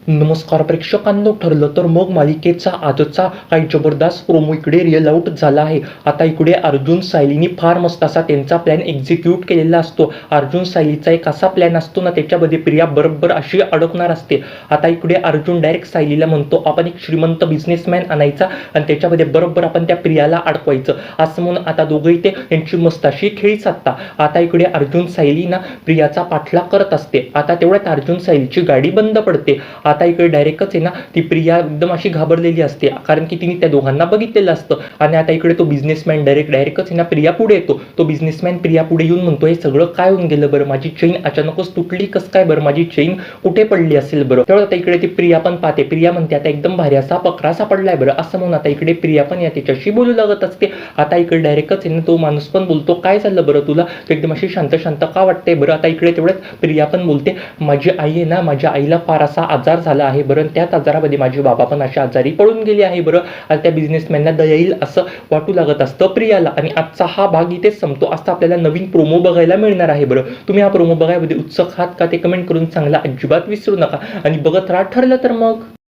नमस्कार प्रेक्षकांनो, ठरलं तर मग मालिकेचा आजचा काही जबरदस्त प्रोमो इकडे रिअल आउट झाला आहे. आता इकडे अर्जुन सायलीनी फार मस्त असा त्यांचा प्लॅन एक्झिक्यूट केलेला असतो. अर्जुन सायलीचा एक असा प्लॅन असतो ना, त्याच्यामध्ये प्रिया बरोबर अशी अडकणार असते. आता इकडे अर्जुन डायरेक्ट सायलीला म्हणतो, आपण एक श्रीमंत बिझनेसमॅन आणायचा आणि त्याच्यामध्ये बरोबर आपण त्या प्रियाला अडकवायचं, असं म्हणून आता दोघंही ते त्यांची मस्त अशी खेळी साधता. आता इकडे अर्जुन सायली ना प्रियाचा पाठलाग करत असते. आता तेवढ्यात अर्जुन सायलीची गाडी बंद पडते. आता इकडे डायरेक्टच आहे ना, ती प्रिया एकदम अशी घाबरलेली असते, कारण की तिने त्या दोघांना बघितलेलं असतं. आणि आता इकडे तो बिझनेसमॅन डायरेक्टच आहे ना प्रिया पुढे येतो. तो बिझनेसमॅन प्रिया पुढे येऊन म्हणतो, हे सगळं काय होऊन गेलं बरं, माझी चेन अचानकच तुटली कसं काय बरं, माझी चेन कुठे पडली असेल बरं. तेव्हा आता इकडे ती प्रिया पण पाहते. प्रिया म्हणते, आता एकदम भारी असा पकरा सापडलाय बरं, असं म्हणून आता इकडे प्रिया पण या त्याच्याशी बोलू लागत असते. आता इकडे डायरेक्टच आहे ना तो माणूस पण बोलतो, काय झालं बरं तुला, तू एकदम अशी शांत शांत का वाटते बरं. आता इकडे तेवढ्यात प्रिया पण बोलते, माझी आई आहे ना, माझ्या आईला फार असा आजार झाला आहे बरं, त्याच आजारामध्ये माझे बाबा पण अशा आजारी पडून गेले आहे बरं. आणि त्या बिझनेसमॅनला दया येईल असं वाटू लागत असतं प्रियाला. आणि आजचा हा भाग इथेच संपतो. आता आपल्याला नवीन प्रोमो बघायला मिळणार आहे बरं. तुम्ही हा प्रोमो बघायमध्ये उत्सुक आहात का, ते कमेंट करून सांगायला अजिबात विसरू नका. आणि बघत राहा ठरलं तर मग.